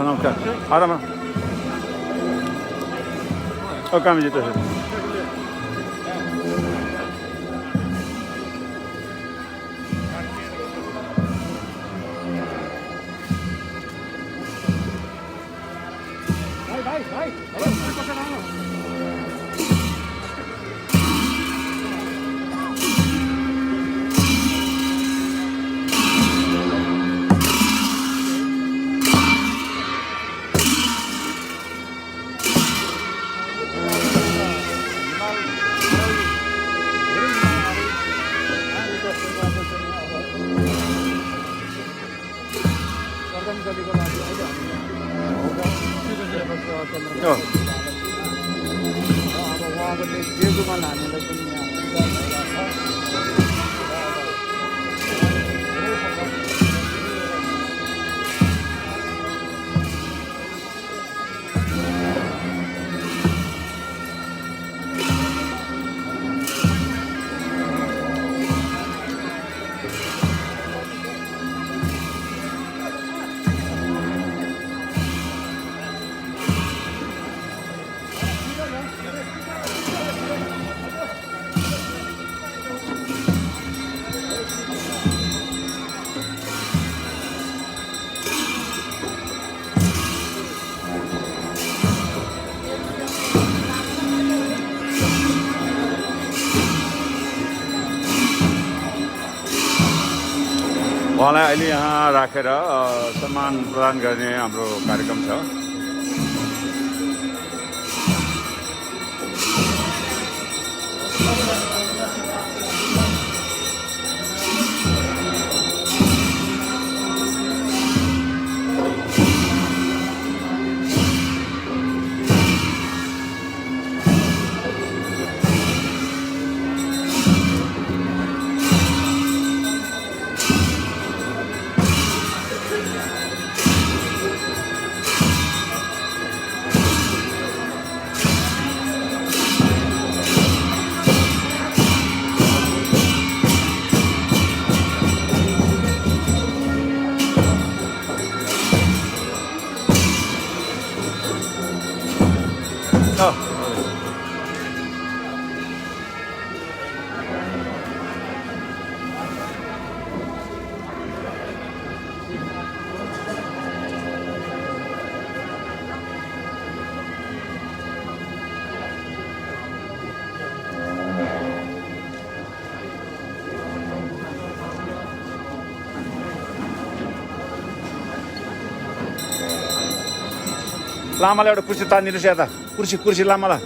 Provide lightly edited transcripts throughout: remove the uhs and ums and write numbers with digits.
नमस्कार आराम काम जितो उहाँलाई अहिले यहाँ राखेर सम्मान प्रदान गर्ने हाम्रो कार्यक्रम छ। लामालाई एउटा कुर्सी तानिदिनुहोस् या त कुर्सी लामालाई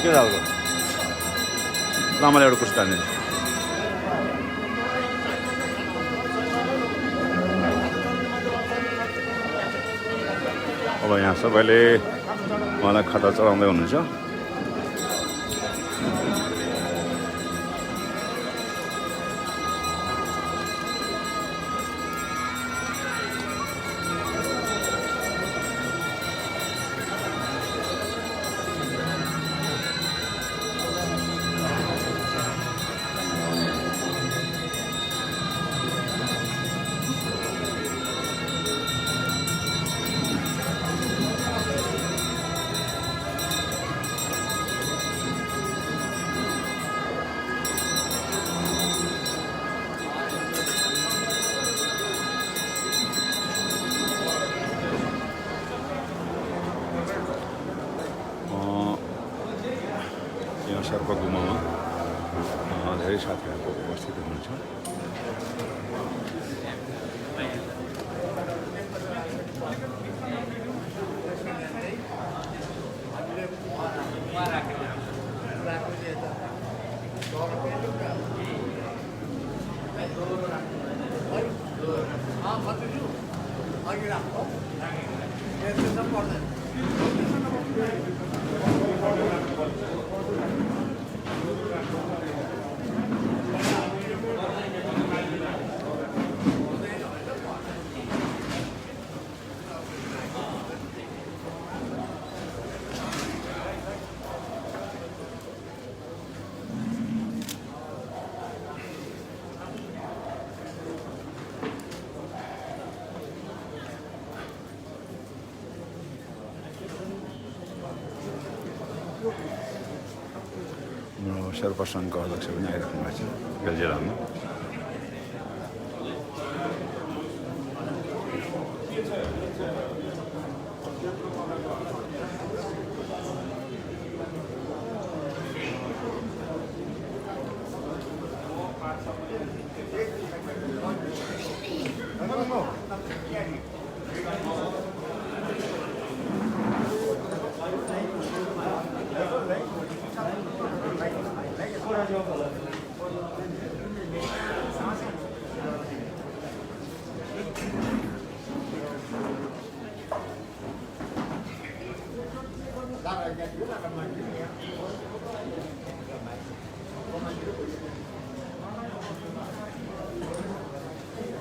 के खालको लामालाई एउटा कुर्सी तानिदिनुहोस्। अब यहाँ सबैले उहाँलाई खाता चढाउँदै हुनुहुन्छ। शेर्पा गुम्बामा धेरै साथीहरू उपस्थित हुनुहुन्छ। शेर्पा सङ्घको अध्यक्ष पनि आइराख्नु भएको छ बेलजियममा।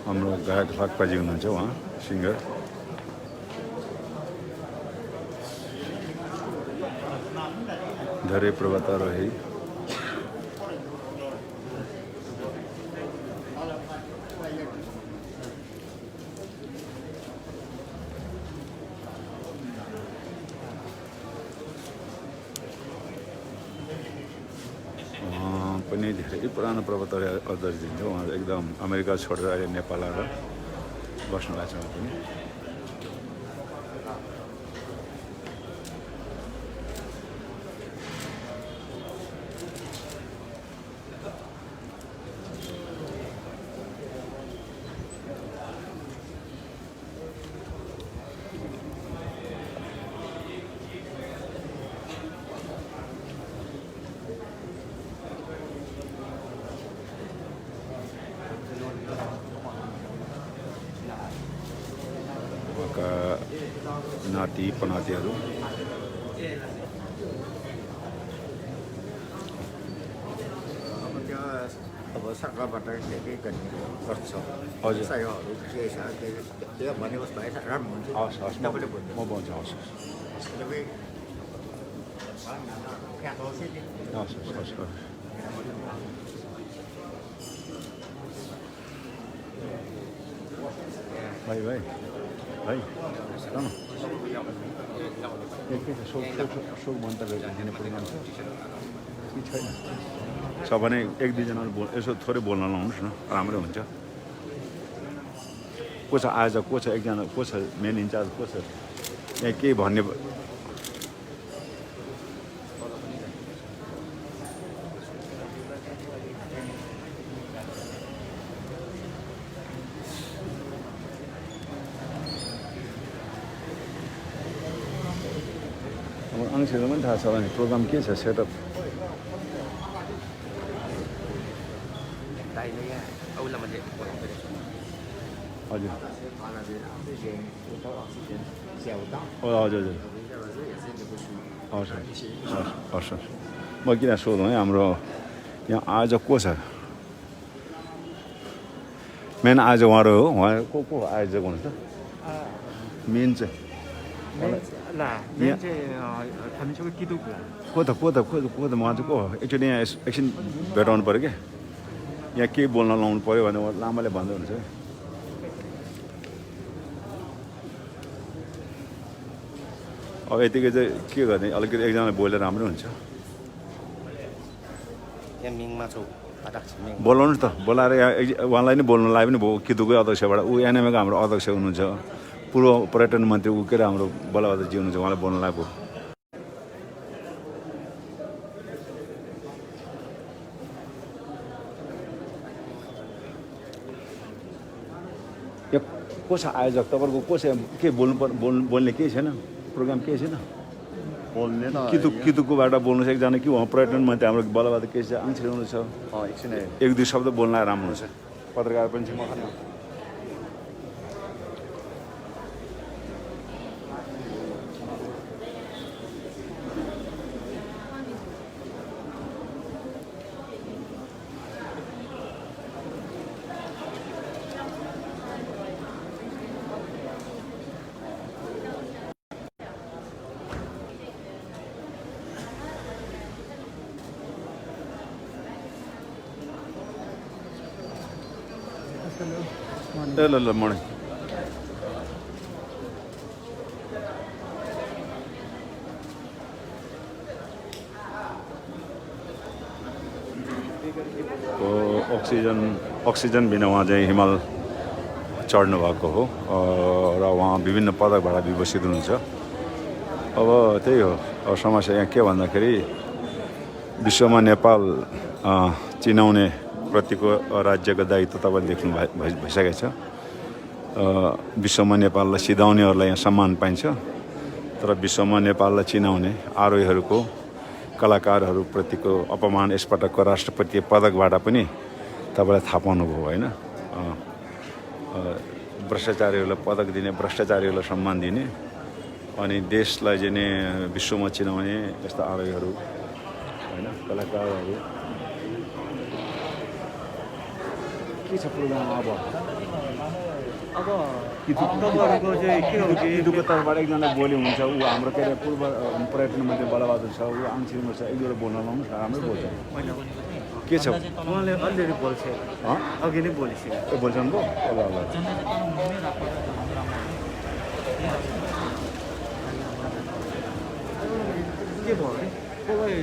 हाम्रो गायक लाक्पाजी हुनुहुन्छ उहाँ सिङ्गर। धेरै प्रवक्ता रहे। पनि धेरै पुरानो प्रवक्ता अध्यक्ष दिन्छ उहाँ एकदम अमेरिका छोडेर अहिले नेपाल आएर बस्नु भएको छ पनि। नाति पनातीहरू अब सरकारबाट के गर्ने गर्छ हजुर विषयहरू के छ त्यो भनेपछि भाइ राम्रो हुन्छ। हस् हस् म भन्छु हस् हस् हस् हस् भाइ भाइ भाइ के छ सोक मन्तव्य दिने प्रोग्राम छ कि छैन? छ भने एक दुईजना यसो थोरै बोल्न लाउनुहोस् न, राम्रै हुन्छ। को छ आयोजक, को छ एकजना, को छ मेन इन्चार्ज, को छ यहाँ केही भन्ने? मान्छेहरू पनि थाहा छ भने प्रोग्राम के छ सेटअप? हजुर हजुर हजुर हवस् हवस् हवस् हवस् म किन सोधौँ है, हाम्रो यहाँ आयोजक को छ? मेन आयोजक उहाँहरू हो। उहाँ को आयोजक हुनुहुन्छ मेन चाहिँ? को त उहाँ चाहिँ को हो? एक्चुअली यहाँ एकछिन भेटाउनु पऱ्यो क्या, यहाँ के बोल्न लाउनु पऱ्यो भने लामाले भन्दै हुन्छ। अब यतिकै चाहिँ के गर्ने, अलिकति एकजना बोलेर राम्रो हुन्छ। बोलाउनुहोस् त, बोलाएर यहाँ उहाँलाई नै बोल्नलाई पनि भयो। किदुकै अध्यक्षबाट ऊ एनएमएको हाम्रो अध्यक्ष हुनुहुन्छ, पूर्व पर्यटन मन्त्री ऊ के अरे हाम्रो बलबहादुरजी हुनुहुन्छ, उहाँलाई बोल्नलाई भयो। यो को छ आयोजक तपाईँको? को छ के बोल्ने केही छैन? प्रोग्राम केही छैन बोल्ने त? किदुकोबाट बोल्नुहोस् एकजना कि उहाँ पर्यटन मन्त्री हाम्रो बलबहादुर केसी आङ्छिर हुनुहुन्छ, एक दुई शब्द बोल्न राम्रो हुन्छ। पत्रकार पनि छ म खाना। ल मर्निङ। अक्सिजन बिना उहाँ चाहिँ हिमाल चढ्नु भएको हो र उहाँ विभिन्न पदकबाट विभूषित हुनुहुन्छ। अब त्यही हो, अब समस्या यहाँ के भन्दाखेरि विश्वमा नेपाल चिनाउने प्रतिको राज्यको दायित्व तपाईँले देख्नु भइसकेको छ। विश्वमा नेपाललाई सिधाउनेहरूलाई यहाँ सम्मान पाइन्छ, तर विश्वमा नेपाललाई चिनाउने आरोहीहरूको कलाकारहरूप्रतिको अपमान यसपटकको राष्ट्रपति पदकबाट पनि तपाईँलाई थाहा पाउनुभयो होइन। भ्रष्टाचारीहरूलाई पदक दिने, भ्रष्टाचारीहरूलाई सम्मान दिने अनि देशलाई चाहिँ नि विश्वमा चिनाउने यस्ता आरोहीहरू होइन, कलाकारहरू के छ प्रोग्राम। अब तपाईँहरूको चाहिँ के हो कि हिन्दूको तर्फबाट एकजना बोली हुन्छ, ऊ हाम्रो के अरे पूर्व पर्यटन मन्त्री बलबहादुर छ, ऊ आङछिरमा छ, एक दुईवटा बोल्न लाउनु राम्रै बोल्छ। के छ उहाँले अलिअलि बोल्छ, अघि नै बोलिसक्यो। बोल्छन् पो ल ल। के भयो अरे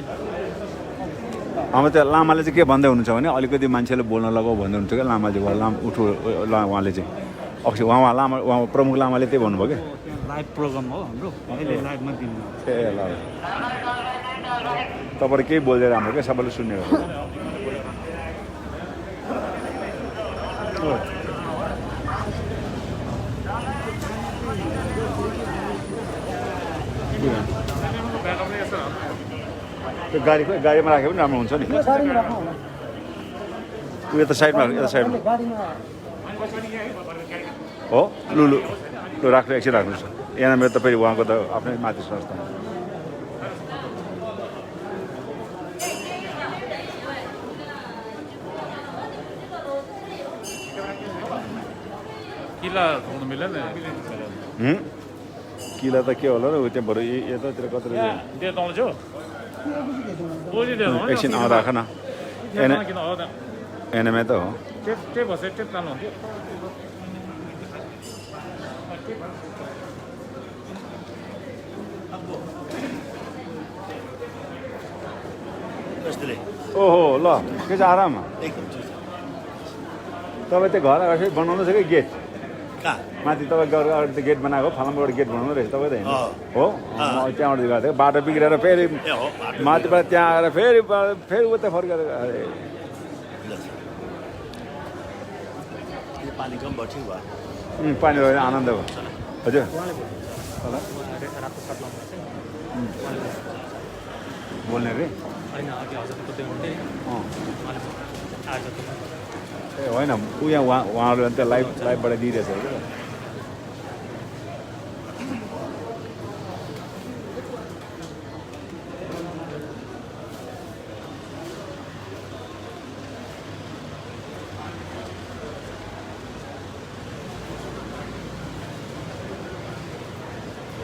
अब त्यो लामाले चाहिँ के भन्दै हुनुहुन्छ भने अलिकति मान्छेले बोल्न लगाऊ भन्दै हुनुहुन्छ क्या लामाले, लामा उठो उहाँले चाहिँ अक्सर उहाँ प्रमुख लामाले त्यही भन्नुभयो क्या। लाइभ प्रोग्राम हो हाम्रो, अहिले लाइभमा दिनु। ए ल तपाईँले केही बोल्दै राम्रो क्या, सबैले सुन्ने हो। त्यो गाडीमा राख्यो पनि राम्रो हुन्छ नि। ऊ यता साइडमा हो लु लु लु राख्नु, एकछिन राख्नुहोस्। यहाँ मेरो त फेरि उहाँको त आफ्नै माथि संस्था। किला घुम्नु मिल्दैन किला त के होला र ऊ त्यहाँ बरु यतातिर कत्र एकछिन राख न। एनएमए त हो। ओहो ल के छ आराम। तपाईँ त्यो घर अगाडि बनाउनु छ कि गेट माथि तपाईँ गेट बनाएको फलामबाट गेट बनाउनु रहेछ तपाईँ त होइन हो। त्यहाँबाट गएको थियो, बाटो बिग्रेर फेरि माथिबाट त्यहाँ आएर फेरि उता फर्केर पानी रहेर आनन्द भयो। हजुर बोल्ने रे ए होइन ऊ यहाँ उहाँहरू अन्त लाइभबाट दिइरहेछ क्या।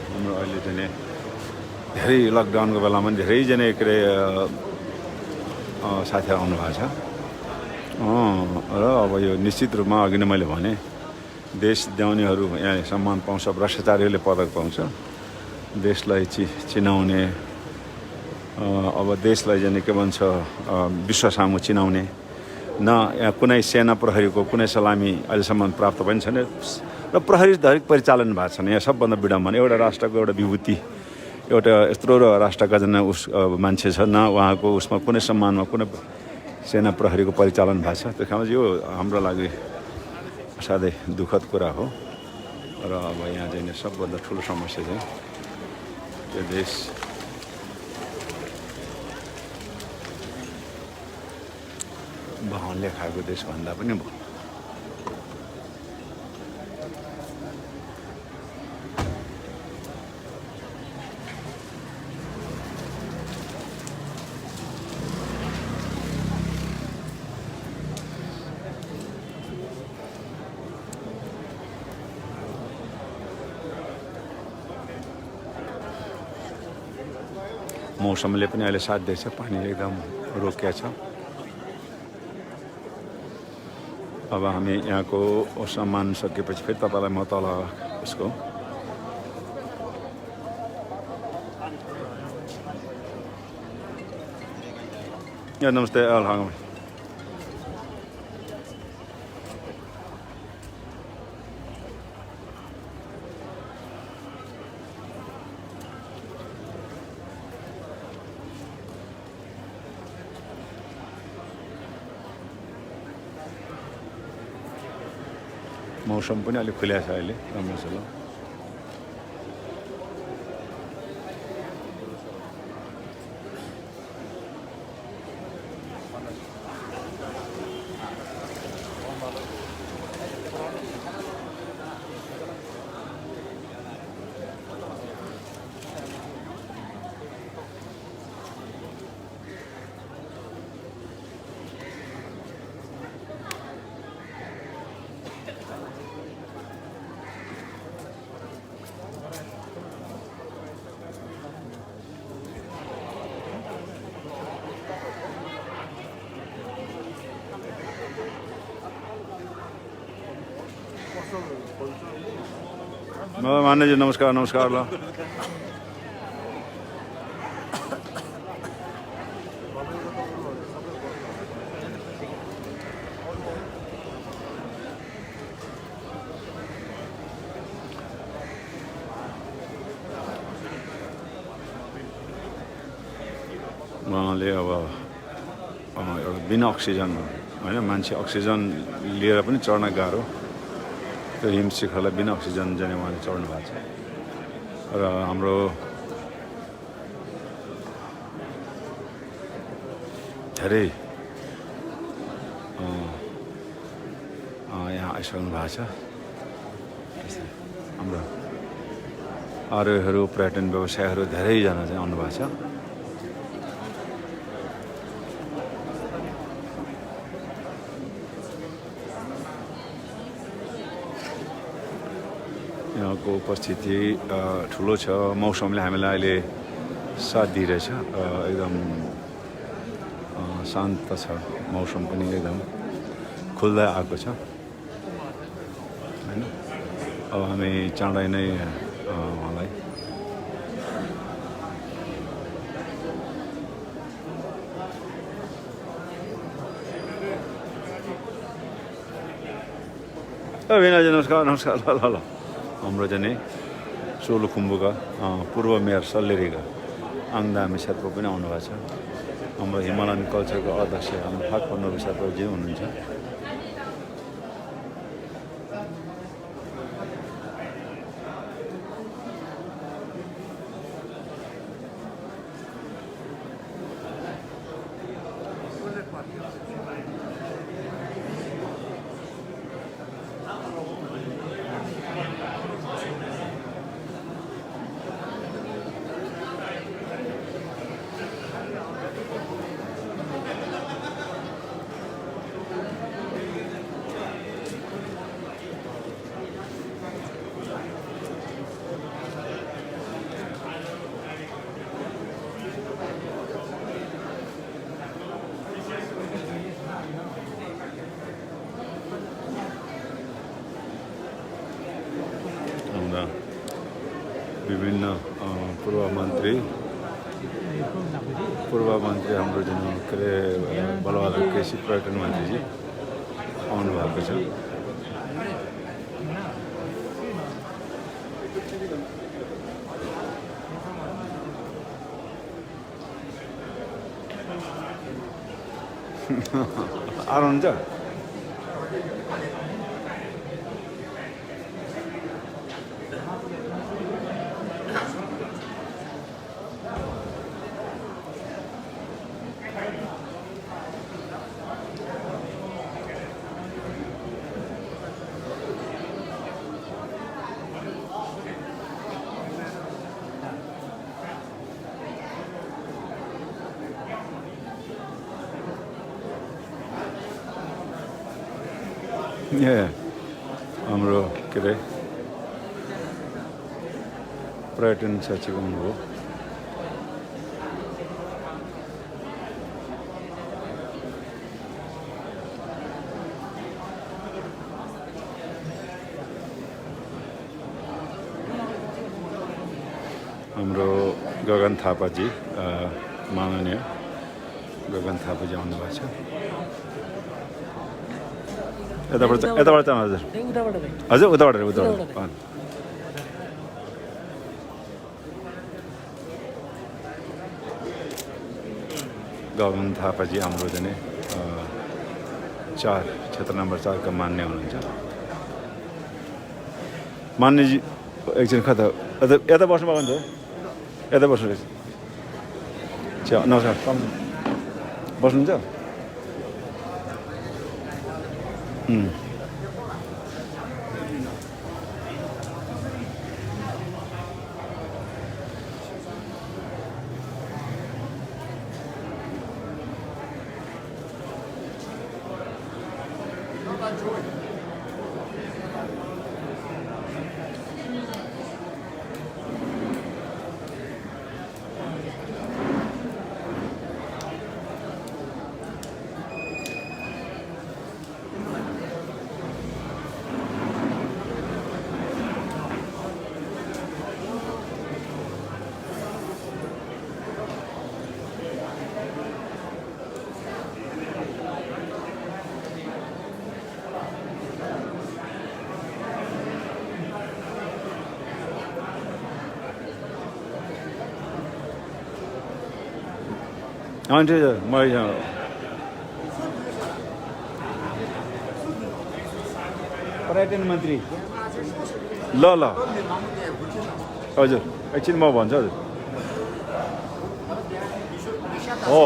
हाम्रो अहिले चाहिँ धेरै लकडाउनको बेलामा धेरैजना के अरे साथीहरू आउनु भएको छ। र अब यो निश्चित रूपमा अघि नै मैले भने देश ल्याउनेहरू यहाँ सम्मान पाउँछ, भ्रष्टाचारीहरूले पदक पाउँछ। देशलाई चिनाउने अब देशलाई चाहिँ के भन्छ विश्व सामु चिनाउने न यहाँ कुनै सेना प्रहरीको कुनै सलामी अहिलेसम्म प्राप्त पनि छैन र प्रहरी धरिक परिचालन भएको छैन। यहाँ सबभन्दा विडम्बना एउटा राष्ट्रको एउटा विभूति, एउटा यत्रो राष्ट्रका जना मान्छे छ, न उहाँको उसमा कुनै सम्मानमा कुनै सेना प्रहरीको परिचालन भएको छ। त्यो खालमा यो हाम्रो लागि असाध्यै दुःखद कुरा हो। र अब यहाँ चाहिँ सबभन्दा ठुलो समस्या चाहिँ त्यो देश वाहनले खाएको देश भन्दा पनि भयो। मौसमले पनि अहिले साथ दिएछ, पानी एकदम रोकिया छ। अब हामी यहाँको सम्मान सकेपछि फेरि तपाईँलाई म तल उसको नमस्ते। मौसम पनि अलिक खुल्या छ अहिले राम्रो छ ल मान्यजी नमस्कार नमस्कार ल उहाँले अब एउटा बिना अक्सिजन होइन मान्छे अक्सिजन लिएर पनि चढ्न गाह्रो त्यो हिम शिखरलाई बिना अक्सिजन जाने उहाँले चढ्नु भएको छ र हाम्रो धेरै यहाँ आइसक्नु भएको छ हाम्रो आरोहीहरू पर्यटन व्यवसायहरू धेरैजना चाहिँ आउनु भएको छ यहाँको उपस्थिति ठुलो छ मौसमले हामीलाई अहिले साथ दिइरहेछ एकदम शान्त छ मौसम पनि एकदम खुल्दै आएको छ हैन अब हामी चाँडै नै उहाँलाई विनाजी नमस्कार नमस्कार ल ल ल हाम्रो चाहिँ सोलुखुम्बुका पूर्व मेयर सल्लेरीका आङदामी शेर्पा पनि आउनुभएको छ हाम्रो हिमालयन कल्चरको अध्यक्ष हाम्रो फाकपन्नर शेर्पाजी हुनुहुन्छ विभिन्न पूर्व मन्त्री हाम्रो जुन के अरे बलबहादुर केसी पर्यटन मन्त्रीजी आउनु भएको छ आउनुहुन्छ हाम्रो के अरे पर्यटन सचिव हुनुभयो हाम्रो गगन थापाजी माननीय गगन थापाजी आउनुभएको छ यताबाट हजुर हजुर उताबाट गगन थापाजी हाम्रो चाहिँ 4 क्षेत्र नम्बर 4 का मान्य हुनुहुन्छ मान्यजी एकछिन कता यता बस्नु भएको हुन्छ यता बस्नु रहेछ नमस्कार बस्नुहुन्छ अन्त मैले पर्यटन मन्त्री ल हजुर एकछिन म भन्छु हजुर हो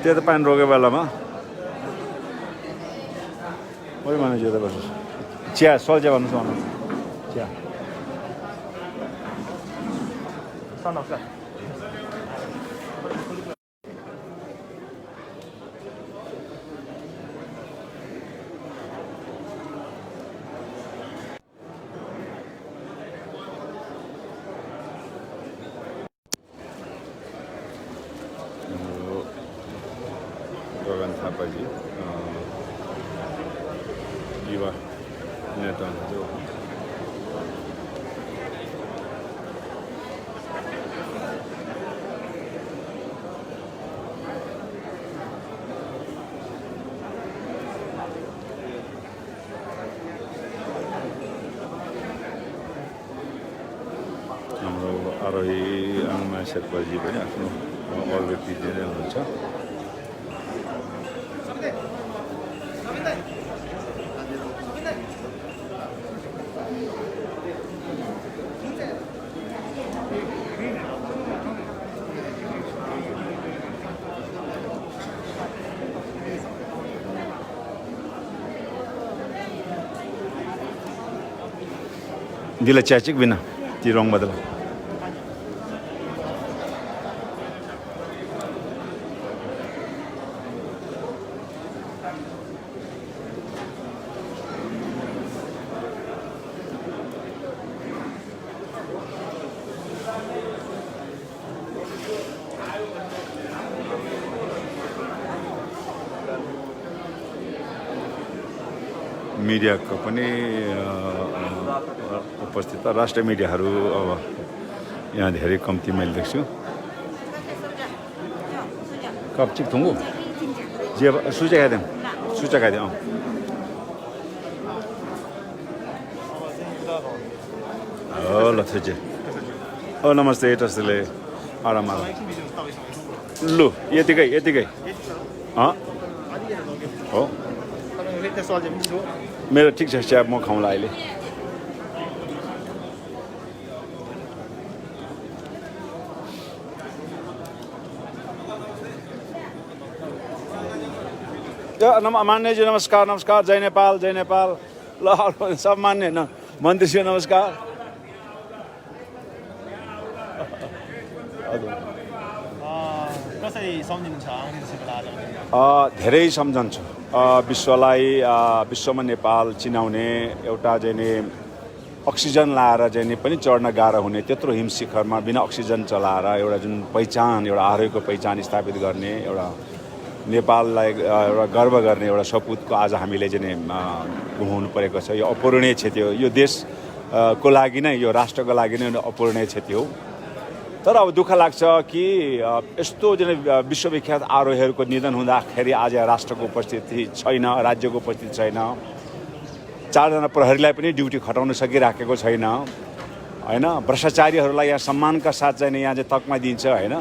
त्यो त पानी रोकेको बेलामा Wait a minute, चिया सल्जिया भन्नुहोस् न चिया गगन थापाजी युवा नेता हुनुहुन्छ हाम्रो आरोही आङमा शेर्पाजी पनि आफ्नो अभिव्यक्ति दिँदै हुनुहुन्छ Dila cacik bina di rong badal. Media को पनि उपस्थित राष्ट्रिय मिडियाहरू अब यहाँ धेरै कम्ती मैले देख्छु कप चिक थुङ्गु जे सुचा खाइदिउँ ल थुचे नमस्ते टस्ले आराम लु यतिकै हो मेरो ठिक छ चिया म खाउँला अहिले मान्य जी नमस्कार जय नेपाल ल सब मान्य न मन्त्रीज्यू नमस्कार कसरी सम्झिनुहुन्छ धेरै सम्झन्छु विश्वलाई विश्वमा नेपाल चिनाउने एउटा चाहिँ अक्सिजन लाएर चाहिँ पनि चढ्न गाह्रो हुने त्यत्रो हिम शिखरमा बिना अक्सिजन चलाएर एउटा जुन पहिचान एउटा आरोहको पहिचान स्थापित गर्ने एउटा नेपाललाई एउटा गर्व गर्ने एउटा सपुतको आज हामीले चाहिँ गुमाउनु परेको छ यो अपूरणीय क्षति हो यो देशको लागि नै यो राष्ट्रको लागि नै अपूरणीय क्षति हो तर अब दुःख लाग्छ कि यस्तो चाहिँ विश्वविख्यात आरोहीहरूको निधन हुँदाखेरि आज राष्ट्रको उपस्थिति छैन राज्यको उपस्थिति छैन 4 जना प्रहरीलाई पनि ड्युटी खटाउन सकिराखेको छैन होइन, भ्रष्टाचारीहरूलाई यहाँ सम्मानका साथ चाहिँ यहाँ चाहिँ तकमा दिन्छ होइन।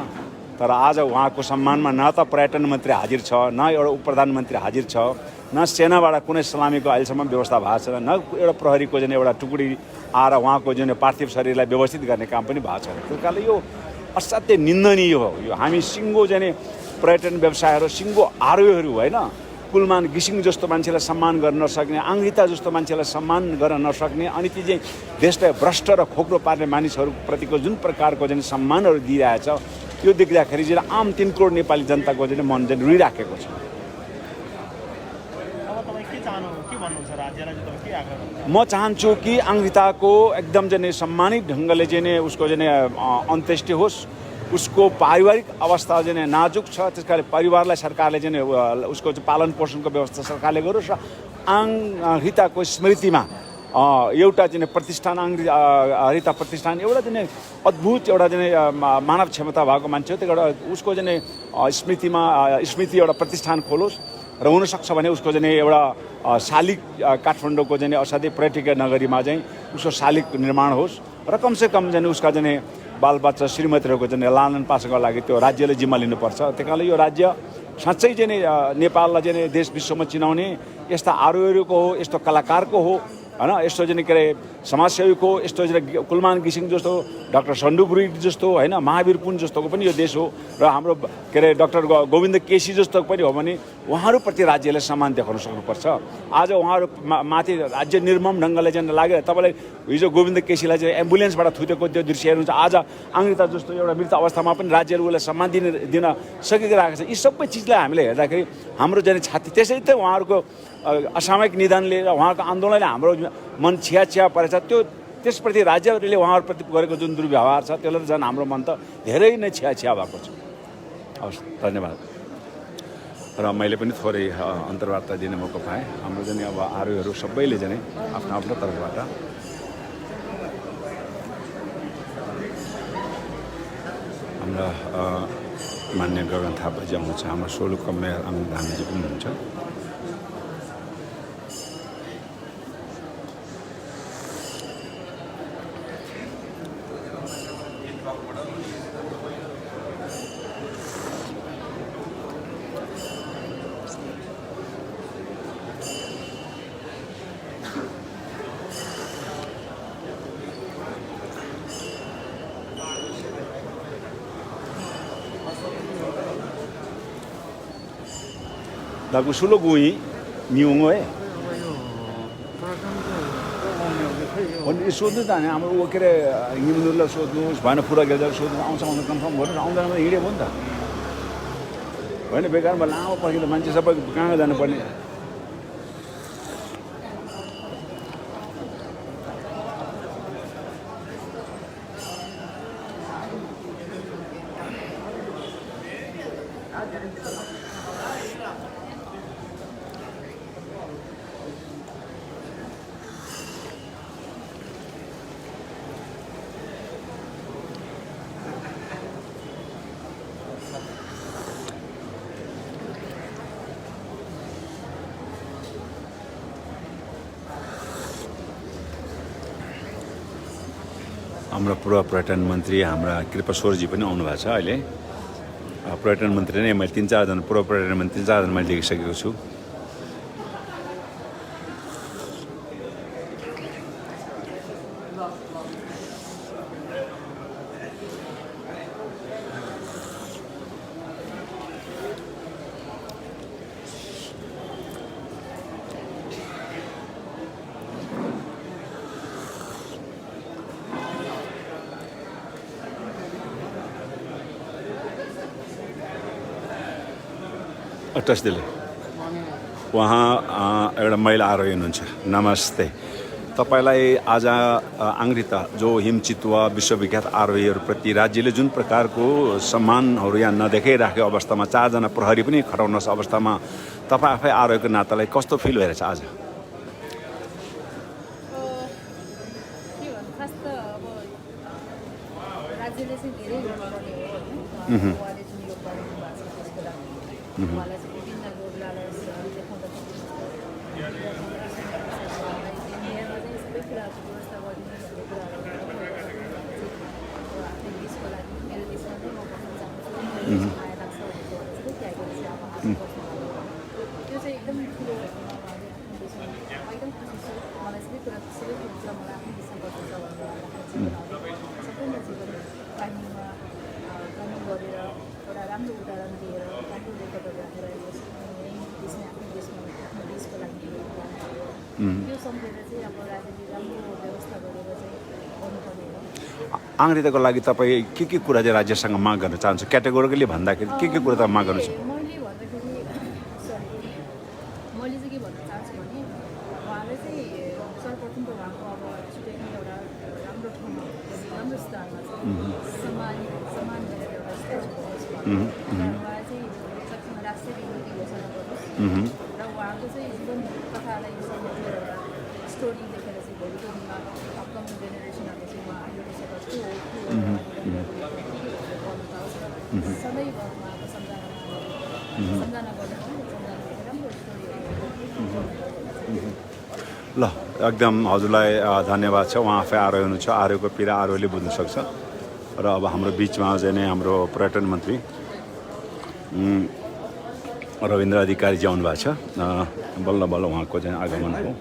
तर आज उहाँको सम्मानमा न त पर्यटन मन्त्री हाजिर छ, न एउटा उप प्रधानमन्त्री हाजिर छ, न सेनाबाट कुनै सलामीको अहिलेसम्म व्यवस्था भएको छैन, न एउटा प्रहरीको जुन एउटा टुकडी आएर उहाँको जुन पार्थिव शरीरलाई व्यवस्थित गर्ने काम पनि भएको छैन। त्यस कारणले यो असाध्यै निन्दनीय हो। यो हामी सिङ्गो जाने पर्यटन व्यवसायहरू, सिङ्गो आरोहीहरू होइन, कुलमान घिसिङ जस्तो मान्छेलाई सम्मान गर्न नसक्ने, आङ्गिता जस्तो मान्छेलाई सम्मान गर्न नसक्ने, अनि ती चाहिँ देशलाई भ्रष्ट र खोक्रो पार्ने मानिसहरूप्रतिको जुन प्रकारको चाहिँ सम्मानहरू दिइरहेछ, यो देख्दाखेरि चाहिँ आम 3 करोड नेपाली जनताको चाहिँ मन चाहिँ रुइराखेको छ। म चाहन्छु कि आङ्गिताको एकदम चाहिँ सम्मानित ढङ्गले चाहिँ उसको चाहिँ अन्त्येष्टि होस्। उसको पारिवारिक अवस्था चाहिँ नाजुक छ, त्यस कारण परिवारलाई सरकारले चाहिँ उसको चाहिँ पालन पोषणको व्यवस्था सरकारले गरोस् र आङ्गिताको स्मृतिमा एउटा चाहिँ प्रतिष्ठान, हरिता प्रतिष्ठान एउटा चाहिँ अद्भुत एउटा चाहिँ मानव क्षमता भएको मान्छे हो। त्यो एउटा उसको चाहिँ स्मृति एउटा प्रतिष्ठान खोलोस् र हुनसक्छ भने उसको चाहिँ एउटा शालिग काठमाडौँको चाहिँ असाध्यै पर्यटकीय नगरीमा चाहिँ उसको शालिग निर्माण होस् र कमसेकम चाहिँ उसका चाहिँ बालबच्चा श्रीमतीहरूको चाहिँ लालन पासनको लागि त्यो राज्यले जिम्मा लिनुपर्छ। त्यही कारणले यो राज्य साँच्चै चाहिँ नेपाललाई चाहिँ देश विश्वमा चिनाउने यस्ता आरोहीहरूको हो, यस्तो कलाकारको हो होइन, यस्तो चाहिँ के अरे समाजसेवीको, यस्तो चाहिँ कुलमान घिसिङ जस्तो, डाक्टर सन्डु गुरुङ जस्तो होइन, महावीर पुन जस्तोको पनि यो देश हो र हाम्रो के अरे डाक्टर गोविन्द केसी जस्तो पनि हो भने उहाँहरूप्रति राज्यले सम्मान देखाउन सक्नुपर्छ। आज उहाँहरू माथि राज्य निर्मम ढङ्गले चाहिँ लागेर तपाईँलाई हिजो गोविन्द केसीलाई चाहिँ एम्बुलेन्सबाट थुतेको त्यो दृश्य हेर्नुहुन्छ। आज आङ्गिता जस्तो एउटा मृत अवस्थामा पनि राज्यले उसलाई सम्मान दिन सकेको रहेको छ। यी सबै चिजलाई हामीले हेर्दाखेरि हाम्रो चाहिँ छाती, त्यसै त उहाँहरूको असामयिक निधनले र उहाँको आन्दोलनले हाम्रो मन छिया परेछ। त्यसप्रति राज्यले उहाँहरूप्रति गरेको जुन दुर्व्यवहार छ त्यसले झन् हाम्रो मन त धेरै नै छिया भएको छ। हवस्, धन्यवाद। र मैले पनि थोरै अन्तर्वार्ता दिने मौका पाएँ। हाम्रो चाहिँ अब आरोहीहरू सबैले चाहिँ आफ्नो आफ्नो तर्फबाट हाम्रा मान्य गगन थापाजी आउनुहुन्छ, हाम्रो सोलुका मेयर अमित धामीजी पनि हुनुहुन्छ। Lagu sulu gui miungo सोध्नु त हामी हाम्रो के अरे हिँड्नुलाई सोध्नुहोस् भएन, पुरा गेजार सोध्नु आउँछ कन्फर्म गर्नु आउँदैन भने हिँड्यो नि त होइन। बेकारमा लामो पर्खिँदा मान्छे सबै कहाँ जानुपर्ने। हाम्रो पूर्व पर्यटन मन्त्री हाम्रा कृपाश्वरजी पनि आउनु भएको छ। अहिले पर्यटन मन्त्री नै मैले 3-4 जना पूर्व पर्यटन मन्त्री 3-4 जना मैले देखिसकेको छु। अटसदिले उहाँ एउटा महिला आरोही हुनुहुन्छ। नमस्ते, तपाईलाई आज आङ्गिता जो हिमचितुवा विश्वविख्यात आरोहीहरूप्रति राज्यले जुन प्रकारको सम्मानहरू यहाँ नदेखाइराखेको अवस्थामा 4 जना प्रहरी पनि खटाउन अवस्थामा तपाईँ आफै आरोहीको नातालाई कस्तो फिल भइरहेछ आज? माया लाग्छ भनेर चाहिँ त्यागेर चाहिँ अब आज बस्नु त्यो चाहिँ एकदम ठुलो उहाँले आफ्नो देशमा एकदम खुसी छु मलाई सबै कुरा सबै खुसी छ मलाई आफ्नो देशमा बस्नु छ भनेर सम्पूर्ण जीवन कानुनमा कानुन गरेर एउटा राम्रो उदाहरण दिएर राम्रो रेकर्डहरू राखेर देशमा आफ्नो देशको लागि त्यो सम्झेर चाहिँ अब राजनीति राम्रो व्यवस्था गरेर चाहिँ गर्नुपर्ने हो। आङ्ग्रेजको लागि तपाईँ के कुरा चाहिँ राज्यसँग माग गर्न चाहन्छ क्याटेगोरिकली भन्दाखेरि के कुरा त माग गर्नु छ मैले भन्दाखेरि मैले चाहिँ के भन्न चाहन्छु भने उहाँले चाहिँ सर्वप्रथम त उहाँको अब छुट्याउने एउटा राम्रो ठाउँमा राम्रो स्थानमा चाहिँ सम्मान गरेर एउटा स्टेज बनाउँछु उहाँ चाहिँ सकेसम्म राष्ट्रिय विरोधी घोषणा गर्नुहोस् र उहाँको चाहिँ जीवन कथालाई समेटेर एउटा स्टोरी देखेर चाहिँ भोलिको दिनमा अपकमिङ जेनेरेसनहरूले चाहिँ उहाँ आइरहेको कस्तो हो गर्नु पाओस् र सधैँ उहाँको सम्झना गर्ने सम्झना राम्रो स्टोरीहरू ल एकदम हजुरलाई धन्यवाद छ उहाँ आफै आरोह हुनुहुन्छ आरोहको पीडा आरोहले बुझ्न सक्छ र अब हाम्रो बिचमा चाहिँ नै हाम्रो पर्यटन मन्त्री रविन्द्र अधिकारीजी आउनु भएको छ बल्ल बल्ल उहाँको चाहिँ आगमन हो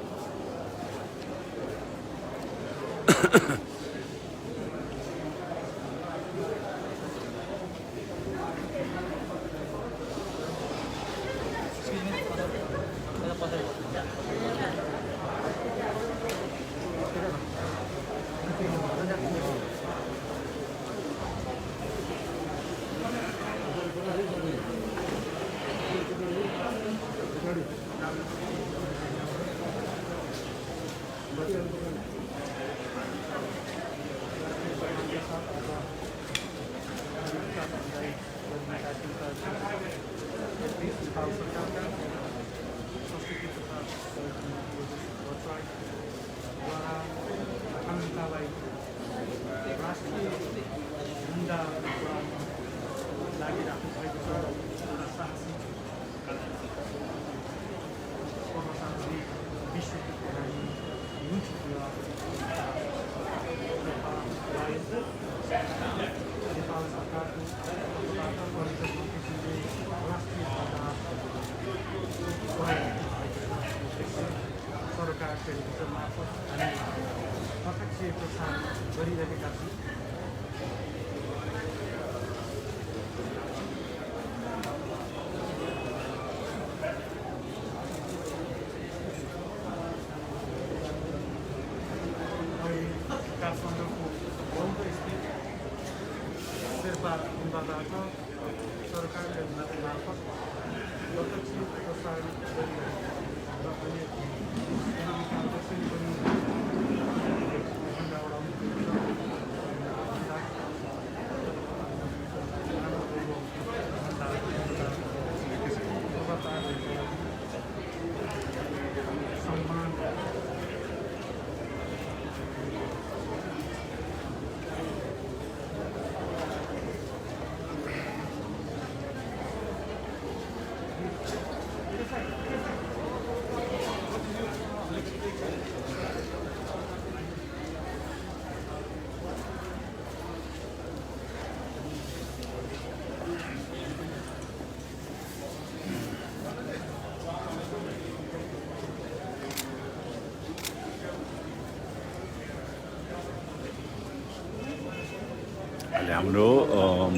अहिले हाम्रो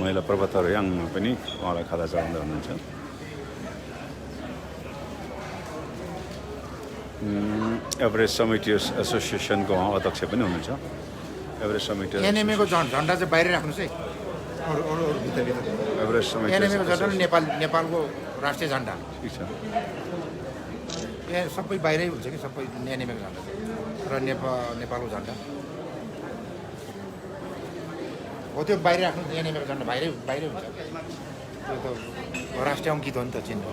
महिला प्रवक्ता याङमा पनि उहाँलाई खादा चढाउँदै हुनुहुन्छ एभरेस्ट समिटियर्स एसोसिएसनको उहाँ अध्यक्ष पनि हुनुहुन्छ एभरेस्ट समिटियर्स एनएमएको झन्डा चाहिँ बाहिर राख्नुहोस् है अरू अरू अरू भित्र भित्र एभरेस्ट एनएमएको झन्डा समिटियर्स नेपालको राष्ट्रिय झन्डा ठिक छ यहाँ सबै बाहिरै हुन्छ कि सबै एनएमएको झन्डा र नेपालको झन्डा हो त्यो बाहिर राख्नु एनएमएको झन्डा बाहिरै हुन्छ त्यो त राष्ट्रिय अङ्कित हो नि त चिन्ह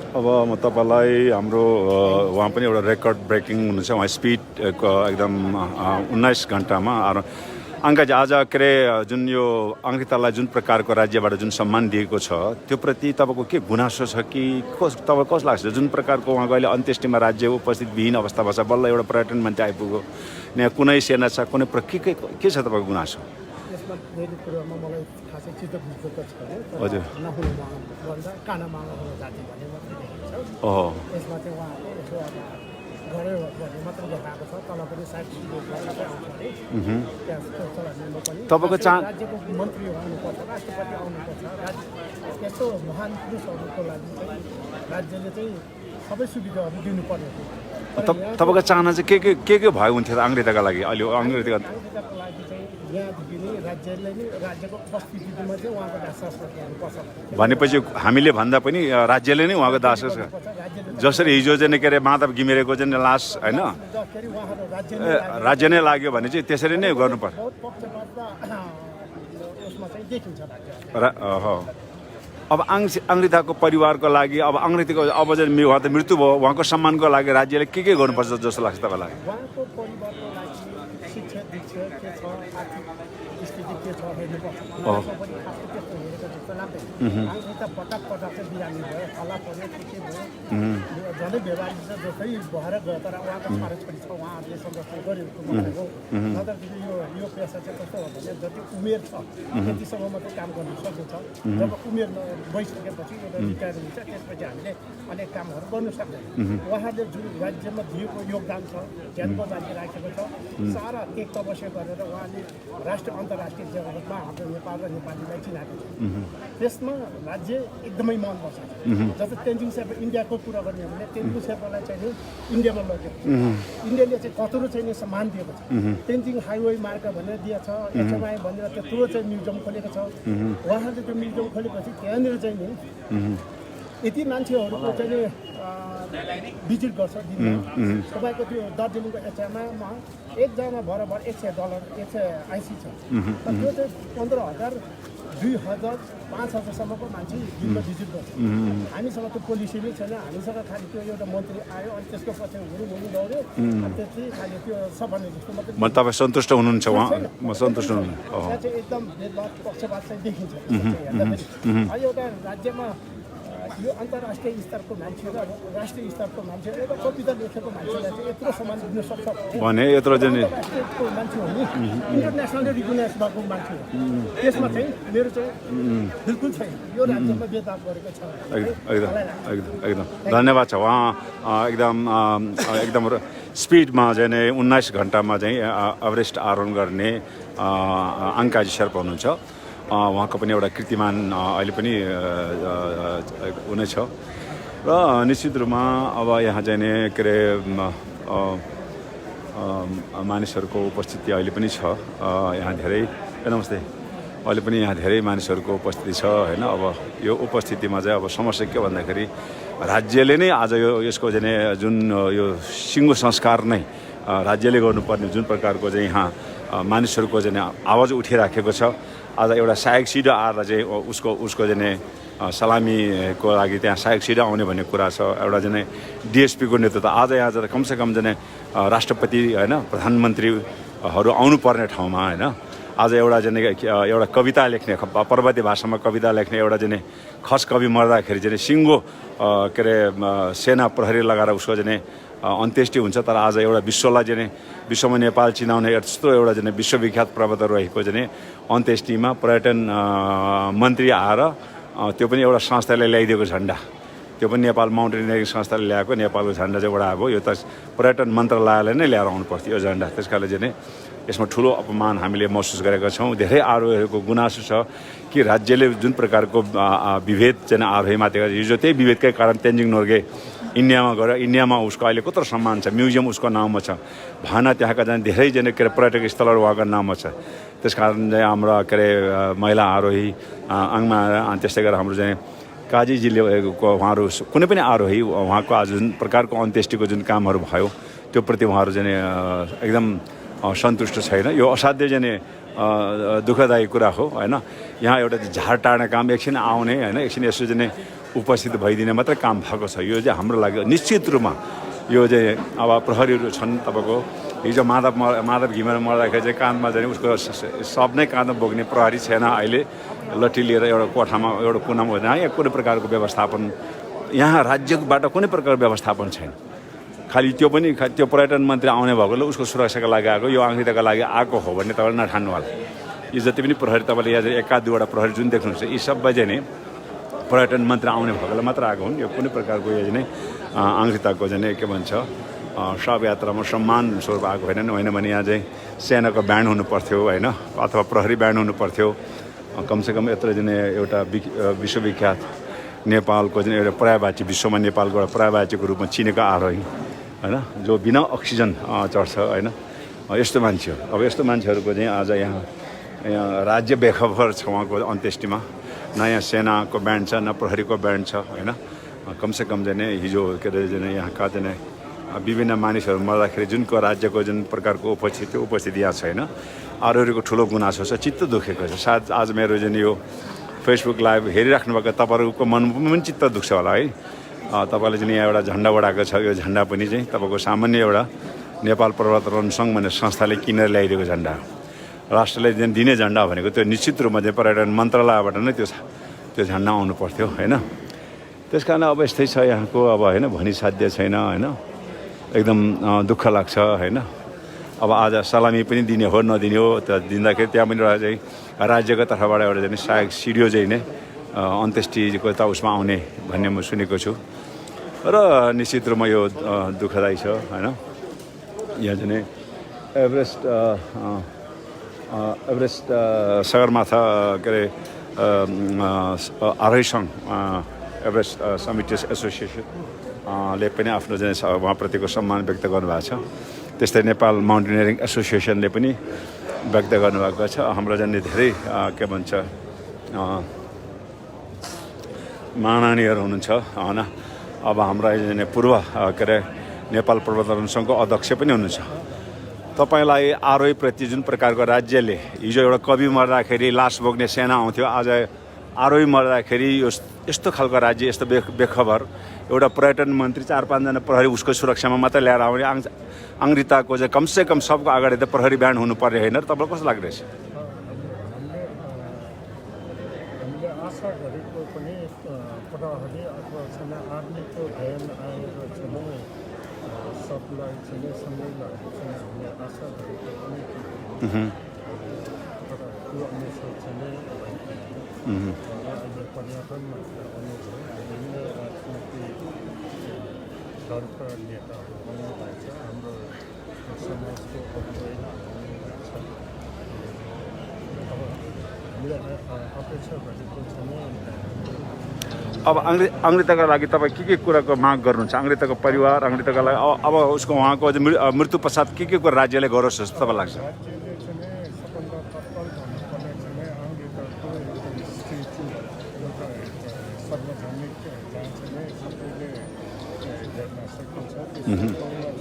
अब म तपाईँलाई हाम्रो उहाँ पनि एउटा रेकर्ड ब्रेकिङ हुनुहुन्छ उहाँ स्पिड एकदम 19 घन्टामा अङ्काजी आज के अरे जुन यो अङ्कितालाई जुन प्रकारको राज्यबाट जुन सम्मान दिएको छ त्यो प्रति तपाईँको के गुनासो छ कि तपाईँ कस्तो लाग्छ जुन प्रकारको उहाँको अहिले अन्त्येष्टिमा राज्य उपस्थित विहीन अवस्थामा छ बल्ल एउटा पर्यटन मन्त्री आइपुग्यो यहाँ कुनै सेना छ कुनै के छ तपाईँको गुनासो यसमा धेरै कुरोमा मलाई खासै चित्त बुझेको छैन हजुर नहुनु भन्दा काना मामा जाति भन्ने मात्रै देखिन्छ ओहो यसमा चाहिँ उहाँले यसो अब गऱ्यो भन्ने मात्रै देखाएको छ तल पनि सायद सबै आउँछ अरे त्यहाँ चलाउनुमा पनि तपाईँको राज्यको मन्त्री आउनुपर्छ राष्ट्रपति आउनुपर्छ राज्य यस्तो महान पुरुषहरूको लागि चाहिँ राज्यले चाहिँ सबै सुविधाहरू दिनुपर्ने हो तपाईँको चाहना चाहिँ के भयो हुन्थ्यो अङ्ग्रेजका लागि अहिले अङ्ग्रेजका अङ्ग्रेजको लागि चाहिँ यहाँदेखि नै राज्यले नै राज्यको उपस्थितिमा चाहिँ उहाँको दास हुनुपर्छ भनेपछि हामीले भन्दा पनि राज्यले नै उहाँको दास जसरी हिजो चाहिँ के अरे माधव घिमिरेको चाहिँ लास होइन राज्य नै लाग्यो भने चाहिँ त्यसरी नै गर्नुपर्छ अब अङ्ग्रेजको परिवारको लागि अब अङ्ग्रेजको अब चाहिँ उहाँ त मृत्यु भयो उहाँको सम्मानको लागि राज्यले के गर्नुपर्छ जस्तो लाग्छ तपाईँलाई उहाँको परिवारको लागि शिक्षा दीक्षा के छ आर्थिक स्थिति के छ हेर्नुपर्छ पनि खासै त्यस्तो हेरेको जस्तो लाग्दैन अङ्ग्रेज त पटक चाहिँ बिरामी भयो हल्ला पऱ्यो के भयो झनै व्यवहारिक छ जस्तै भएर गयो तर उहाँको छोराछोरी छ उहाँहरूले संरक्षण गरेको नत्रदेखि यो पेसा चाहिँ कस्तो हो भने जति उमेर छ त्यतिसम्म मात्रै काम गर्नु सकिन्छ जब उमेर भइसकेपछि एउटा रिटायर हुन्छ त्यसपछि हामीले अनेक कामहरू गर्नु सक्दैन उहाँहरूले जुन राज्यमा दिएको योगदान छ ज्यानको लागि राखेको छ सारा एक तपस्या गरेर उहाँले राष्ट्रिय अन्तर्राष्ट्रिय जगतमा हाम्रो नेपाल र नेपालीलाई चिनाएको छ त्यसमा राज्य एकदमै मन बस्छ जस्तै तेन्जिङ शेर्पा इन्डियाको कुरा गर्ने हो भने तेन्जिङ शेर्पालाई चाहिँ नि इन्डियामा लगेको छ इन्डियाले चाहिँ कत्रो चाहिँ नि सम्मान दिएको छ तेन्जिङ हाइवे मार्ग भनेर दिएको छ एचएमआई भनेर त्यत्रो चाहिँ म्युजियम खोलेको छ उहाँहरूले त्यो म्युजियम खोलेपछि त्यहाँनिर चाहिँ नि यति मान्छेहरूको चाहिँ नि भिजिट गर्छ दिनमा तपाईँको त्यो दार्जिलिङको एचएमआईमा एकजना बराबर $100 180 छ त्यो चाहिँ 15,000 2,000 5,000सम्मको मान्छे दिनमा भिजिट गर्छ हामीसँग त्यो पोलिसी नै छैन हामीसँग खालि त्यो एउटा मन्त्री आयो अनि त्यसको पछि हुनु दौड्यो अनि त्यति खालि त्यो सबै जस्तो मात्रै तपाईँ सन्तुष्ट हुनुहुन्छ उहाँ म सन्तुष्ट हुनु त्यहाँ चाहिँ एकदम भेदभाव पक्षपात चाहिँ देखिन्छ एउटा राज्यमा यो अन्तर्राष्ट्रिय स्तरको मान्छे र राष्ट्रिय स्तरको मान्छे एउटा कविता लेखेको मान्छेलाई चाहिँ यत्रो सम्मान दिन सक्छ भने यत्रो चाहिँ राष्ट्रियको मान्छे हो नि इन्टरनेसनली रिकगनाइज भएको मान्छे हो त्यसमा चाहिँ मेरो चाहिँ बिल्कुल छैन यो राज्यमा भेदभाव गरेको छ एकदम धन्यवाद छ उहाँ एकदम स्पिडमा चाहिँ 19 घन्टामा चाहिँ एभरेस्ट आरोहण गर्ने अङ्काजी शेर्पा हुनुहुन्छ उहाँको पनि एउटा कीर्तिमान अहिले पनि हुनेछ र निश्चित रूपमा अब यहाँ चाहिँ नि के अरे मानिसहरूको उपस्थिति अहिले पनि छ यहाँ धेरै नमस्ते अहिले पनि यहाँ धेरै मानिसहरूको उपस्थिति छ होइन अब यो उपस्थितिमा चाहिँ अब समस्या के भन्दाखेरि राज्यले नै आज यसको चाहिँ जुन यो सिङ्गो संस्कार नै राज्यले गर्नुपर्ने जुन प्रकारको चाहिँ यहाँ मानिसहरूको चाहिँ आवाज उठिराखेको छ आज एउटा सहायक सिडो आएर चाहिँ उसको चाहिँ सलामीको लागि त्यहाँ सहायक सिडो आउने भन्ने कुरा छ एउटा चाहिँ डिएसपीको नेतृत्व आज यहाँ चाहिँ कमसेकम चाहिँ राष्ट्रपति होइन प्रधानमन्त्रीहरू आउनुपर्ने ठाउँमा होइन आज एउटा चाहिँ एउटा कविता लेख्ने पर्वतीय भाषामा कविता लेख्ने एउटा चाहिँ खस कवि मर्दाखेरि चाहिँ सिङ्गो के अरे सेना प्रहरी लगाएर उसको चाहिँ अन्त्येष्टि हुन्छ तर आज एउटा विश्वलाई चाहिँ विश्वमा नेपाल चिनाउने यस्तो एउटा चाहिँ विश्वविख्यात पर्वत रहेको चाहिँ अन्त्येष्टिमा पर्यटन मन्त्री आएर त्यो पनि एउटा संस्थाले ल्याइदिएको झन्डा त्यो पनि नेपाल माउन्टेनियरिङ संस्थाले ल्याएको नेपालको झन्डा चाहिँ एउटा अब यो त पर्यटन मन्त्रालयले नै ल्याएर आउनु पर्थ्यो यो झन्डा त्यस कारणले चाहिँ यसमा ठुलो अपमान हामीले महसुस गरेका छौँ धेरै आरोहीहरूको गुनासो छ कि राज्यले जुन प्रकारको विभेद चाहिँ आरोहीमाथि हिजो त्यही विभेदकै कारण तेन्जिङ नोर्गे इन्डियामा गएर इन्डियामा उसको अहिले कत्रो सम्मान छ म्युजियम उसको नाममा छ भएन त्यहाँका चाहिँ धेरैजना के अरे पर्यटक स्थलहरू उहाँको नाममा छ त्यस कारण चाहिँ हाम्रो के अरे महिला आरोही आङमा अनि त्यस्तै गरेर हाम्रो चाहिँ काजीजीले उहाँहरू कुनै पनि आरोही उहाँको आज जुन प्रकारको अन्त्येष्टिको जुन कामहरू भयो त्यो प्रति उहाँहरू चाहिँ एकदम सन्तुष्ट छैन यो असाध्य चाहिँ दुःखदायी कुरा हो होइन यहाँ एउटा झार टार्ने काम एकछिन आउने होइन एकछिन यसो चाहिँ उपस्थित भइदिने मात्रै काम भएको छ। यो चाहिँ हाम्रो लागि निश्चित रूपमा यो चाहिँ अब प्रहरीहरू छन् तपाईँको हिजो माधव घिमिरे मर्दाखेरि चाहिँ काँधमा चाहिँ उसको सब नै काँधमा बोक्ने प्रहरी छैन अहिले लट्ठी लिएर एउटा कोठामा एउटा कुनामा हुँदैन। यहाँ कुनै प्रकारको व्यवस्थापन यहाँ राज्यबाट कुनै प्रकारको व्यवस्थापन छैन। खालि त्यो पनि त्यो पर्यटन मन्त्री आउने भएकोले उसको सुरक्षाको लागि आएको यो आङ्ग्रिताको लागि आएको हो भन्ने तपाईँले नठान्नु होला। यो जति पनि प्रहरी तपाईँले यहाँ एकाध दुईवटा प्रहरी जुन देख्नुहुन्छ यी सबै चाहिँ नै पर्यटन मन्त्री आउने भएकोले मात्र आएको हुन्। यो कुनै प्रकारको यो चाहिँ आङ्ग्रिताको चाहिँ के भन्छ शव यात्रामा सम्मान स्वरूप आएको होइन भने यहाँ चाहिँ सेनाको ब्यान्ड हुनु पर्थ्यो होइन अथवा प्रहरी ब्यान्ड हुनु पर्थ्यो। कमसेकम यत्रो चाहिँ एउटा विश्वविख्यात नेपालको चाहिँ एउटा पर्यायवाची विश्वमा नेपालको एउटा पर्यायवाचीको रूपमा चिनेको आरोही होइन जो बिना अक्सिजन चढ्छ होइन यस्तो मान्छे हो। अब यस्तो मान्छेहरूको चाहिँ आज यहाँ राज्य बेखबर छ उहाँको अन्त्येष्टिमा। न यहाँ सेनाको ब्यान्ड छ न प्रहरीको ब्यान्ड छ होइन। कमसेकम चाहिँ हिजो के अरे चाहिँ यहाँका चाहिँ विभिन्न मानिसहरू मर्दाखेरि जुनको राज्यको जुन प्रकारको उपस्थिति यहाँ छैन अरूहरूको ठुलो गुनासो छ। चित्त दुखेको छ। सायद आज मेरो जुन यो फेसबुक लाइभ हेरिराख्नु भएको तपाईँहरूको मनमा पनि चित्त दुख्छ होला है। तपाईँले चाहिँ यहाँ एउटा झन्डा उडाएको छ। यो झन्डा पनि चाहिँ तपाईँको सामान्य एउटा नेपाल पर्वतारोहण सङ्घ भन्ने संस्थाले किनेर ल्याइदिएको झन्डा हो। राष्ट्रले जुन दिने झन्डा भनेको त्यो निश्चित रूपमा चाहिँ पर्यटन मन्त्रालयबाट नै त्यो झन्डा आउनु पर्थ्यो होइन। त्यस कारण अब यस्तै छ यहाँको अब होइन भनिसाध्य छैन होइन। एकदम दुःख लाग्छ होइन। अब आज सलामी पनि दिने हो नदिने हो त दिँदाखेरि त्यहाँ पनि एउटा चाहिँ राज्यको तर्फबाट एउटा चाहिँ सहायक सिडिओ चाहिँ नै अन्त्येष्टिको त उसमा आउने भन्ने म सुनेको छु र निश्चित रूपमा यो दुःखदायी छ होइन। यहाँ चाहिँ एभरेस्ट सगरमाथा के अरे आरोही सङ्घ एभरेस्ट समिट एसोसिएसनले पनि आफ्नो चाहिँ उहाँप्रतिको सम्मान व्यक्त गर्नुभएको छ। त्यस्तै नेपाल माउन्टेनियरिङ एसोसिएसनले पनि व्यक्त गर्नुभएको छ। हाम्रो चाहिँ धेरै के भन्छ माननीयहरू हुनुहुन्छ होइन। अब हाम्रा पूर्व के अरे नेपाल पर्वतारोहण सङ्घको अध्यक्ष पनि हुनुहुन्छ। तपाईँलाई आरोहीप्रति जुन प्रकारको राज्यले हिजो एउटा कवि मर्दाखेरि लास बोक्ने सेना आउँथ्यो आज आरोही मर्दाखेरि यस्तो खालको राज्य यस्तो बेखबर एउटा पर्यटन मन्त्री 4-5 जना प्रहरी उसको सुरक्षामा मात्रै ल्याएर आउने आङ्ग्रिताको चाहिँ कमसेकम सबको अगाडि त प्रहरी ब्यान्ड हुनुपर्ने होइन र तपाईँलाई कस्तो लाग्दैछ? हामीले आशा गरेको पनि प्रहरी अथवा छैन आर्मीको भ्यान आएको छैन सबलाई चाहिँ सँगै लागेको छैन हामीले आशा गरेको पनि तर त्यो अनुसार चाहिँ अहिले पर्यटनमा हामीले राजनीति दलका नेताहरू हुनुभएको छ हाम्रो समाजको अगुवाईहरू हुनुभएको छ। अब हामीले अपेक्षा गरेको छैन। अब आङ्ग्रिताको लागि तपाईँ के कुराको माग गर्नुहुन्छ? आङ्ग्रिताको परिवार आङ्ग्रिताको लागि अब उसको उहाँको मृत्यु पश्चात के कुरा राज्यले गरोस् जस्तो तपाईँलाई लाग्छ? राज्यले चाहिँ सबभन्दा तत्काल भन्नुपर्ने चाहिँ आङ्ग्रिताको स्थिति एउटा सार्वजनिक जहाँ चाहिँ सबैले हेर्न सकिन्छ त्यसमा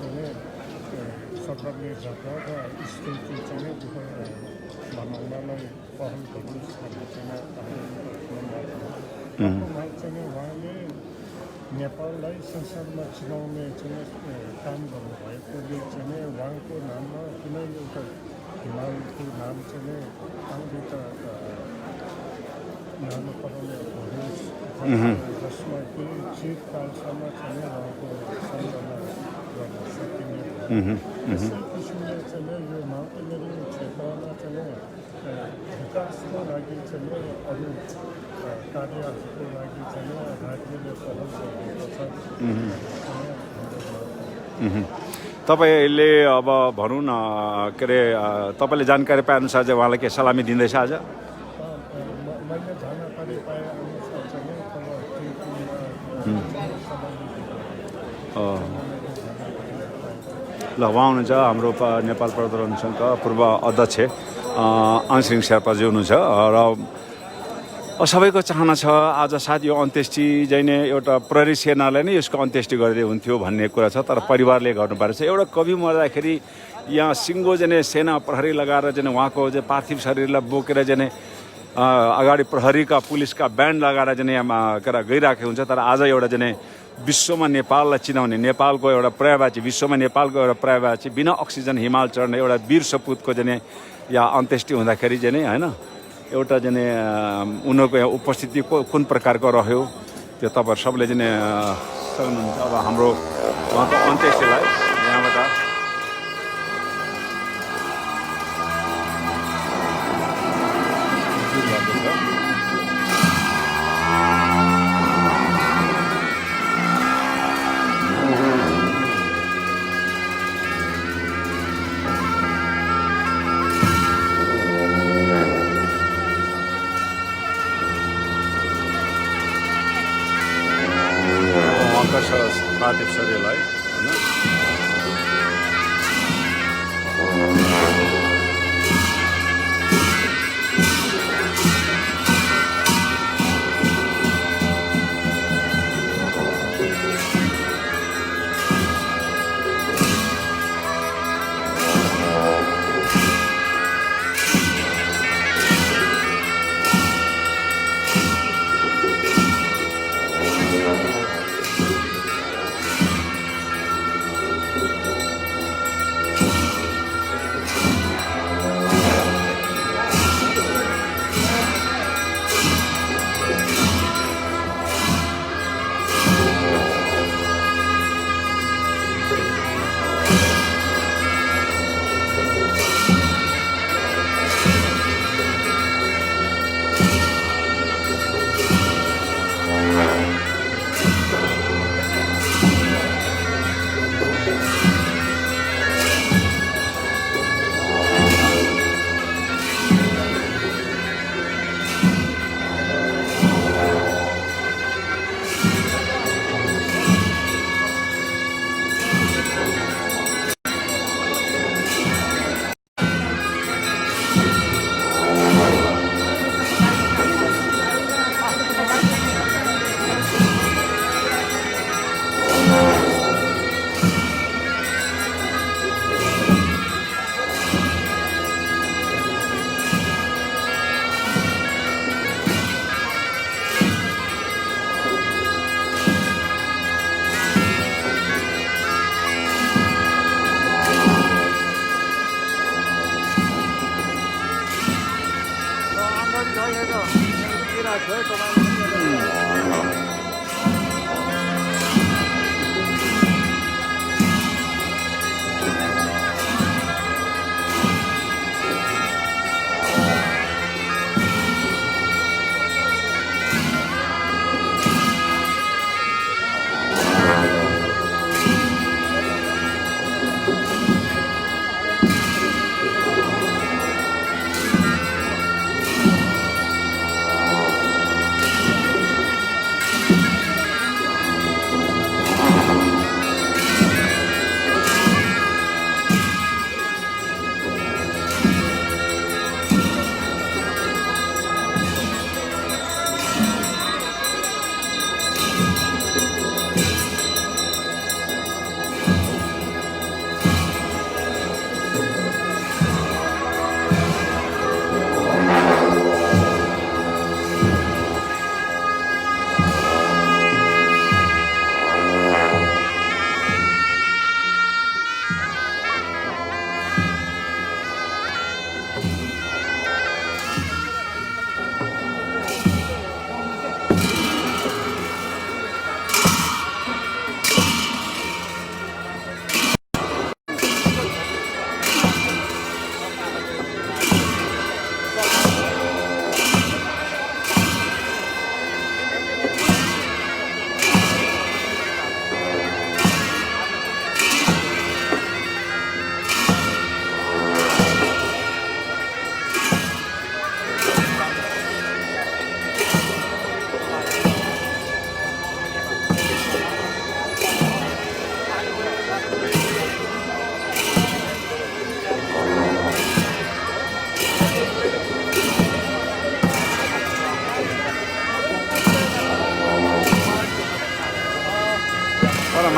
चाहिँ सरकारले जग्गा र स्थिति चाहिँ बनाउनलाई पहल गर्नुहोस् भन्ने चाहिँ चाहिँ उहाँले नेपाललाई संसारमा चिनाउने चाहिँ काम गर्नुभएकोले चाहिँ उहाँको नाममा कुनै एउटा हिमालको नाम चाहिँ आङ्ग्रिता नाम पराउने होस् जसमा कि चिरकालसम्म चाहिँ उहाँको सम्झना गर्न सकिने यसै किसिमले चाहिँ यो माउन्टेनियरिङ क्षेत्रमा चाहिँ विकासको लागि चाहिँ अरू कार्यहरूको लागि चाहिँ राज्यले पहल गरेको छ। तपाईँले अब भनौँ न के अरे तपाईँले जानकारी पाएअनुसार चाहिँ उहाँलाई के सलामी दिँदैछ आज? मैले जानकारी पाएअनुसार चाहिँ ल उहाँ हुनुहुन्छ हाम्रो नेपाल पर्वतारोहण सङ्घका पूर्व अध्यक्ष आङसिङ शेर्पाजी हुनुहुन्छ र सबैको चाहना छ आज सायद यो अन्त्येष्टि चाहिँ नै एउटा प्रहरी सेनाले नै यसको अन्त्येष्टि गरिदिए हुन्थ्यो भन्ने कुरा छ। तर परिवारले गर्नुपर्छ। एउटा कवि मर्दाखेरि यहाँ सिङ्गो चाहिँ सेना प्रहरी लगाएर चाहिँ उहाँको चाहिँ पार्थिव शरीरलाई बोकेर चाहिँ अगाडि प्रहरीका पुलिसका ब्यान्ड लगाएर चाहिँ के अरे गइरहेको हुन्छ। तर आज एउटा चाहिँ विश्वमा नेपाललाई चिनाउने, नेपालको एउटा पर्यायवाची, विश्वमा नेपालको एउटा पर्यायवाची बिना अक्सिजन हिमाल चढ्ने एउटा वीर सपुतको चाहिँ यहाँ अन्त्येष्टि हुँदाखेरि चाहिँ होइन एउटा चाहिँ उनीहरूको यहाँ उपस्थिति कुन प्रकारको रह्यो त्यो तपाईँहरू सबले चाहिँ सक्नुहुन्छ। अब हाम्रो उहाँको अन्त्येष्टिलाई यहाँबाट पार्थिव शरीरलाई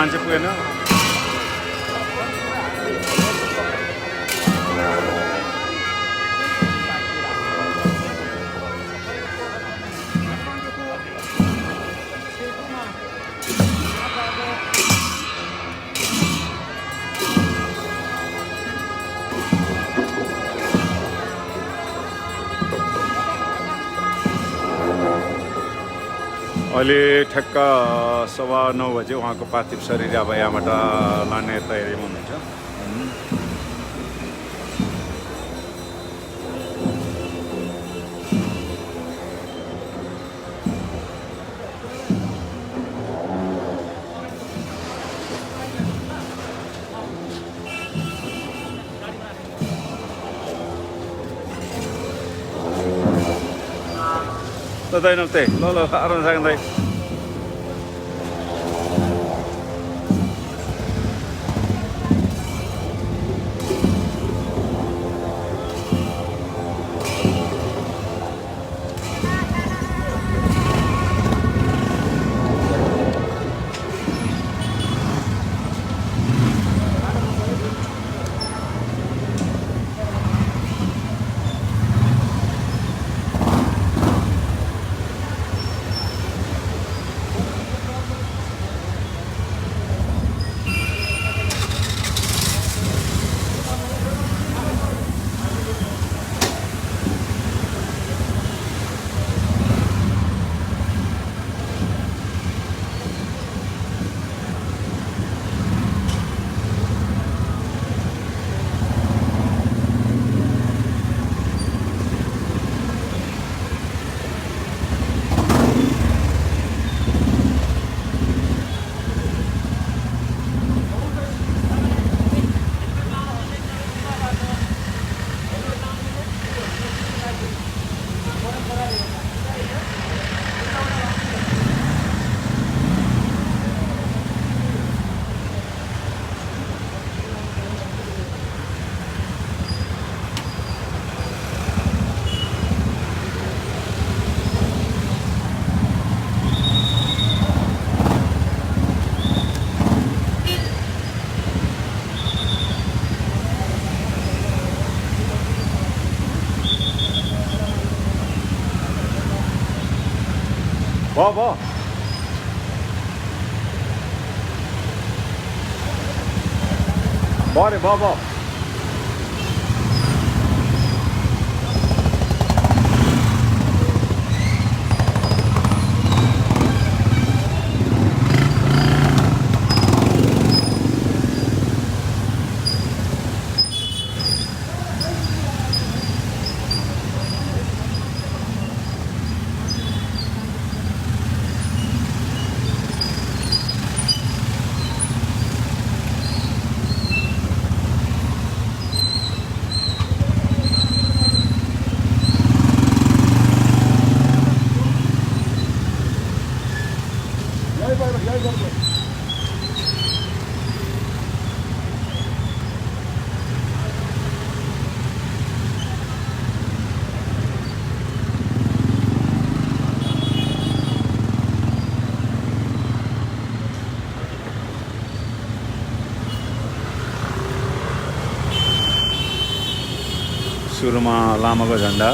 मान्छे पुगेन। अहिले ठ्याक्क 9:15 बजे उहाँको पार्थिव शरीर अब यहाँबाट लाने तयारीमा हुनुहुन्छ। Tay namaste. Lo aron sa tay. Baba. Bari baba. सुरुमा लामाको झन्डा